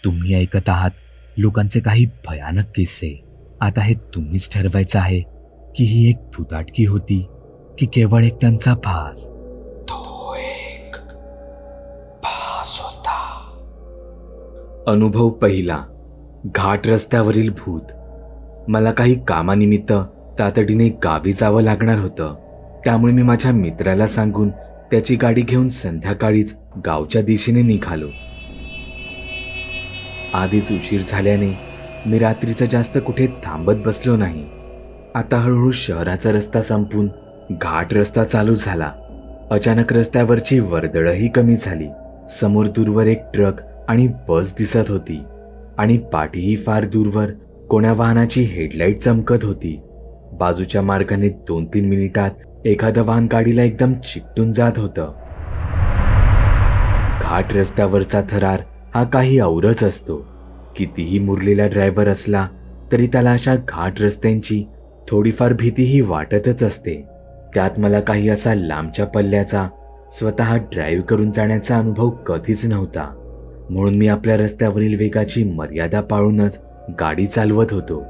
तुम्ही ऐकत आहात लोकांचे काही भयानक किस्से. आता हे तुम्हीच ठरवायचं आहे की ही एक भुताटकी होती की केवळ एक त्यांचा भास. तो एक भास होता. अनुभव पहिला. घाट रस्त्यावरील भूत. मला काही कामानिमित्त तातडीने गावी जावं लागणार होतं. त्यामुळे मी माझ्या मित्राला सांगून त्याची गाडी घेऊन संध्याकाळीच गावच्या दिशेने निघालो. आधीच उशीर झाल्याने मी रात्रीचं जास्त कुठे थांबत बसलो नाही. आता हळूहळू शहराचा रस्ता संपून घाट रस्ता चालू झाला. अचानक रस्त्यावरची वर्दळही कमी झाली. समोर दूरवर एक ट्रक आणि बस दिसत होती आणि पाठीही फार दूरवर कोण्या वाहनाची हेडलाईट चमकत होती. बाजूच्या मार्गाने 2-3 मिनिटात एखादं वाहन गाडीला एकदम चिकटून जात होतं. घाट रस्त्यावरचा थरार हा काही औरच असतो. कितीही मुरलेला ड्रायव्हर असला तरी त्याला अशा घाट रस्त्यांची थोडीफार भीतीही वाटतच असते. त्यात मला काही असा लांबच्या पल्ल्याचा स्वतः ड्राईव्ह करून जाण्याचा अनुभव कधीच नव्हता. म्हणून मी आपल्या रस्त्यावरील वेगाची मर्यादा पाळूनच गाडी चालवत होतो.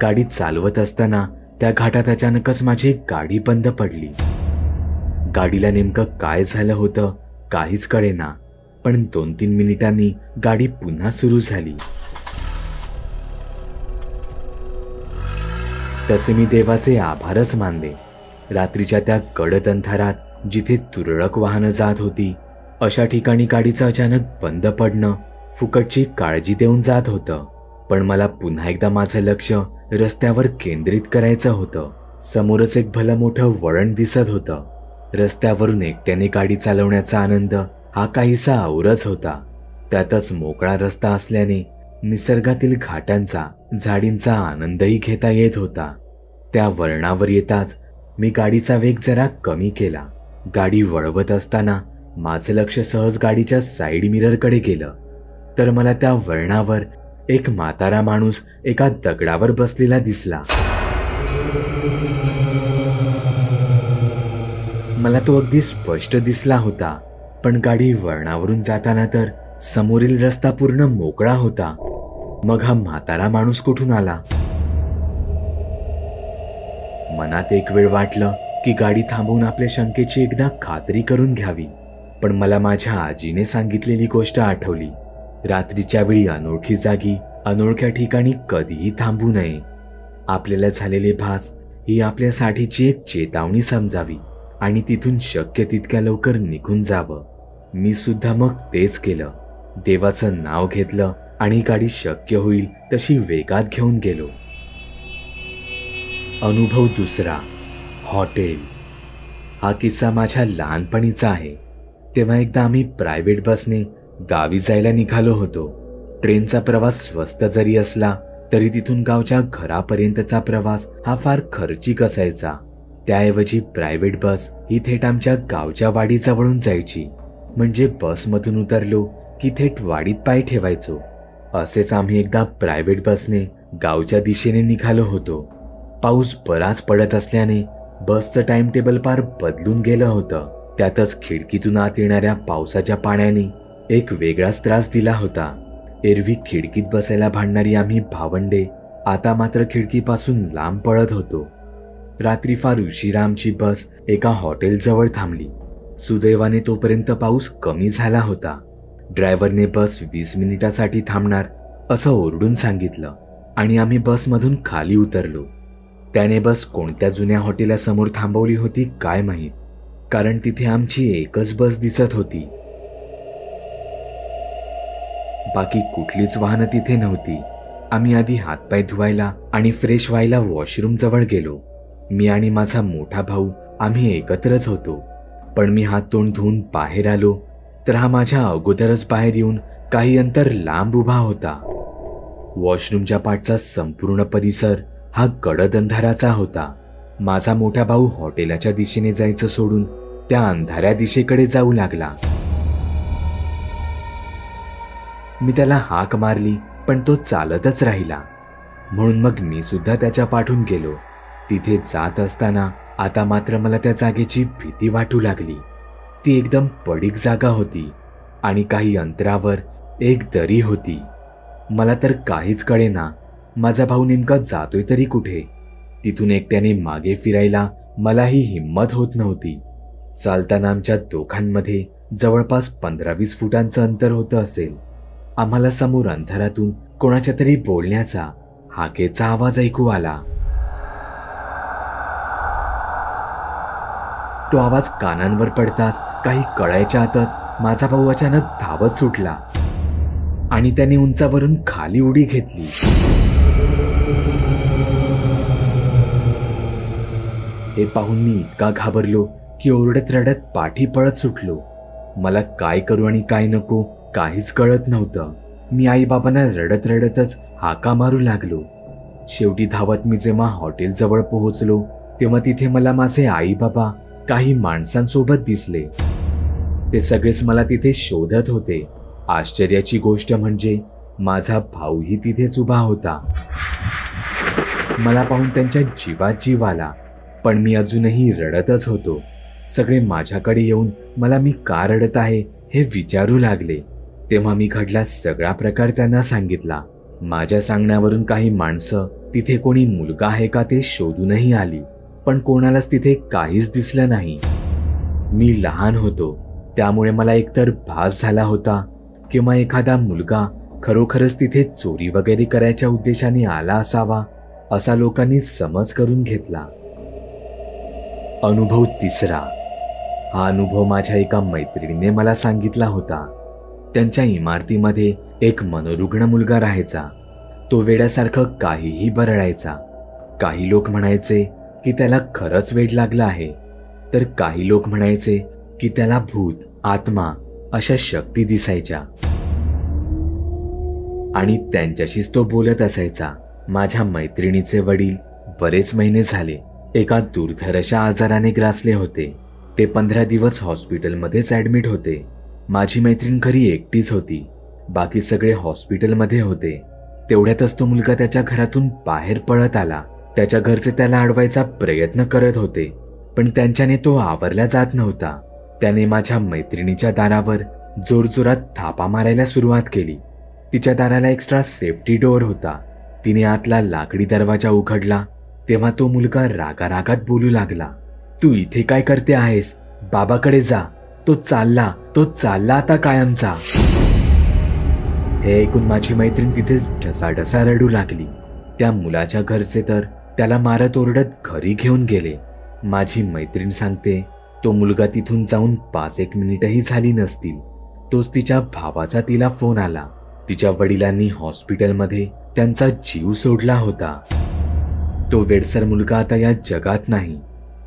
गाडी चालवत असताना त्या घाटात अचानकच माझी गाडी बंद पडली. गाडीला नेमकं काय झालं होतं काहीच कळेना, पण 2-3 मिनिटांनी गाडी पुन्हा सुरू झाली. तसे मी देवाचे आभारच मानले. रात्रीच्या त्या गडद अंधारात जिथे तुरळक वाहनं जात होती अशा ठिकाणी गाडीचं अचानक बंद पडणं फुकटची काळजी देऊन जात होतं. पण मला पुन्हा एकदा माझं लक्ष रस्त्यावर केंद्रित करायचं होतं. समोरच एक भलं मोठं वळण दिसत होतं. रस्त्यावरून एकट्याने गाडी चालवण्याचा आनंद हा काहीसा औरच होता. त्यातच मोकळा रस्ता असल्याने निसर्गातील घाटांचा झाडींचा आनंदही घेता येत होता. त्या वळणावर येताच मी गाडीचा वेग जरा कमी केला. गाडी वळवत असताना माझं लक्ष सहज गाडीच्या साईड मिररकडे गेलं तर मला त्या वळणावर एक म्हातारा माणूस एका दगडावर बसलेला दिसला. मला तो अगदी स्पष्ट दिसला होता, पण गाडी वळणावरून जाताना तर समोरील रस्ता पूर्ण मोकळा होता. मग हा म्हातारा माणूस कुठून आला? मनात एक वेळ वाटलं की गाडी थांबवून आपल्या शंकेची एकदा खात्री करून घ्यावी. पण मला माझ्या आजीने सांगितलेली गोष्ट आठवली. रात्रीच्या वेळी अनोळखी जागी अनोळख्या ठिकाणी कधीही थांबू नये. आपल्याला झालेले भास ही आपल्यासाठीची एक चेतावणी समजावी आणि तिथून शक्य तितक्या लवकर निघून जावं. मी सुद्धा मग तेच केलं. देवाचं नाव घेतलं आणि गाडी शक्य होईल तशी वेगात घेऊन गेलो. अनुभव दुसरा. हॉटेल. हा किस्सा माझ्या लहानपणीचा आहे. तेव्हा एकदा आम्ही प्रायव्हेट बसने गावी जायला निघालो होतो. ट्रेनचा प्रवास स्वस्त जरी असला तरी तिथून गावच्या घरापर्यंतचा प्रवास हा फार खर्चिक असायचा. त्याऐवजी प्रायव्हेट बस ही थेट आमच्या गावच्या वाडीजवळून जायची. म्हणजे बसमधून उतरलो की थेट वाडीत पाय ठेवायचो. असेच आम्ही एकदा प्रायव्हेट बसने गावच्या दिशेने निघालो होतो. पाऊस बराच पडत असल्याने बसचं टाइम टेबल फार बदलून गेलं होतं. त्यातच खिडकीतून आत येणाऱ्या पावसाच्या पाण्याने एक वेगळाच त्रास दिला होता. एरवी खिडकीत बसायला भांडणारी आम्ही भावंडे आता मात्र खिडकीपासून लांब पळत होतो. रात्री फार उशिरा आमची बस एका हॉटेलजवळ थांबली. सुदैवाने तोपर्यंत पाऊस कमी झाला होता. ड्रायव्हरने बस 20 मिनिटासाठी थांबणार असं ओरडून सांगितलं आणि आम्ही बसमधून खाली उतरलो. त्याने बस कोणत्या जुन्या हॉटेलासमोर थांबवली होती काय माहीत, कारण तिथे आमची एकच बस दिसत होती. बाकी कुठलीच वाहनं तिथे नव्हती. आम्ही आधी हातपाय धुवायला आणि फ्रेश व्हायला वॉशरूम जवळ गेलो. मी आणि माझा मोठा भाऊ आम्ही एकत्रच होतो. पण मी हात तोंड धुवून बाहेर आलो तर हा माझ्या अगोदरच बाहेर येऊन काही अंतर लांब उभा होता. वॉशरूमच्या पाठचा संपूर्ण परिसर हा गडद अंधाराचा होता. माझा मोठा भाऊ हॉटेलाच्या दिशेने जायचं सोडून त्या अंधाऱ्या दिशेकडे जाऊ लागला. मी त्याला हाक मारली पण तो चालतच राहिला. म्हणून मग मी सुद्धा त्याच्या पाठून गेलो. तिथे जात असताना आता मात्र मला त्या जागेची भीती वाटू लागली. ती एकदम पडीक जागा होती आणि काही अंतरावर एक दरी होती. मला तर काहीच कळेना माझा भाऊ नेमका जातोय तरी कुठे. तिथून एकट्याने मागे फिरायला मलाही हिम्मत होत नव्हती. चालताना आमच्या दोघांमध्ये जवळपास 15-20 फुटांचं अंतर होतं असेल. आम्हाला समोर अंधारातून कोणाच्या तरी बोलण्याचा हाकेचा आवाज ऐकू आला. तो आवाज कानांवर पडताच काही कळायच्या आतच माझा भाऊ अचानक धावत सुटला आणि त्याने उंचावरून खाली उडी घेतली. हे पाहून मी इतका घाबरलो की ओरडत रडत पाठी पळत सुटलो. मला काय करू आणि काय नको काहीच कळत नव्हतं. मी आई बाबांना रडत रडतच हाका मारू लागलो. शेवटी धावत मी जेव्हा हॉटेलजवळ पोहोचलो तेव्हा तिथे मला माझे आई बाबा काही माणसांसोबत दिसले. ते सगळेच मला तिथे शोधत होते. आश्चर्याची गोष्ट म्हणजे माझा भाऊही तिथेच उभा होता. मला पाहून त्यांच्या जीवात जीव आला, पण मी अजूनही रडतच होतो. सगळे माझ्याकडे येऊन मला मी का रडत आहे हे विचारू लागले. तेव्हा मी घडला सगळा प्रकार त्यांना सांगितला. माझ्या सांगण्यावरून काही माणसं तिथे कोणी मुलगा आहे का ते शोधूनही आली, पण कोणालाच तिथे काहीच दिसलं नाही. मी लहान होतो, त्यामुळे मला एकतर भास झाला होता किंवा एखादा मुलगा खरोखरच तिथे चोरी वगैरे करायच्या उद्देशाने आला असावा, असा लोकांनी समज करून घेतला. अनुभव तिसरा. हा अनुभव माझ्या एका मैत्रिणीने मला सांगितला होता. त्यांच्या इमारतीमध्ये एक मनोरुग्ण मुलगा राहायचा. तो वेड्यासारखं काहीही बरळायचा. काही लोक म्हणायचे की त्याला खरंच वेड लागलं आहे, तर काही लोक म्हणायचे की त्याला भूत, आत्मा अशा शक्ती दिसायच्या आणि त्यांच्याशीच तो बोलत असायचा. माझ्या मैत्रिणीचे वडील बरेच महिने झाले एका दुर्धर अशा आजाराने ग्रासले होते. ते 15 दिवस हॉस्पिटलमध्येच ऍडमिट होते. माझी मैत्रीण घरी एकटीच होती, बाकी सगळे हॉस्पिटलमध्ये होते. तेवढ्यातच तो मुलगा त्याच्या घरातून बाहेर पळत आला. त्याच्या घरचे त्याला अडवायचा प्रयत्न करत होते, पण त्यांच्याने तो आवरला जात नव्हता. त्याने माझ्या मैत्रिणीच्या दारावर जोरजोरात थापा मारायला सुरुवात केली. तिच्या दाराला एक्स्ट्रा सेफ्टी डोअर होता. तिने आतला लाकडी दरवाजा उघडला तेव्हा तो मुलगा रागारागात बोलू लागला, तू इथे काय करते आहेस? बाबाकडे जा. तो चालला आता कायमचा. हे ऐकून माझी मैत्रीण तिथेच ढसाढसा रडू लागली. त्या मुलाच्या घरचे तर त्याला मारत ओरडत घरी घेऊन गेले. माझी मैत्रीण सांगते, तो मुलगा तिथून जाऊन 5-1 मिनिटही झाली नसतील, तोच तिच्या भावाचा तिला फोन आला. तिच्या वडिलांनी हॉस्पिटलमध्ये त्यांचा जीव सोडला होता. तो वेडसर मुलगा आता या जगात नाही,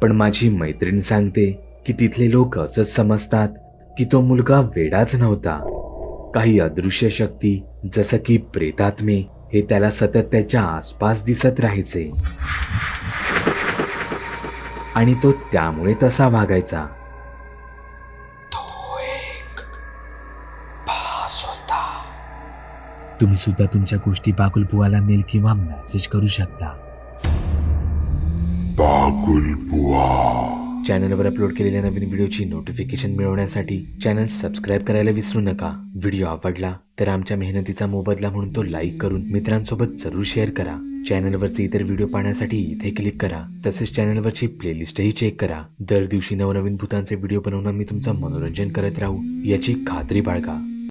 पण माझी मैत्रीण सांगते की तिथले लोक असंच समजतात की तो मुलगा वेडाच नव्हता. काही अदृश्य शक्ती जसं की प्रेतात्मे हे त्याला सतत त्याच्या आसपास दिसत राहायचे आणि तो त्यामुळे तसा वागायचा. तो एक भास होता. तुम्ही सुद्धा तुमच्या गोष्टी बागुलबुवाला मेल किंवा मेसेज करू शकता. बागुलबुवा. चॅनलवर अपलोड केलेल्या नवीन व्हिडिओची नोटिफिकेशन मिळवण्यासाठी चॅनल सबस्क्राईब करायला विसरू नका. व्हिडिओ आवडला तर आमच्या मेहनतीचा मोबदला म्हणून तो लाईक करून मित्रांसोबत जरूर शेअर करा. चॅनलवरचे इतर व्हिडिओ पाहण्यासाठी इथे क्लिक करा. तसेच चॅनलवरची प्लेलिस्टही चेक करा. दर दिवशी नवनवीन भूतांचे व्हिडिओ बनवून मी तुमचं मनोरंजन करत राहू याची खात्री बाळगा.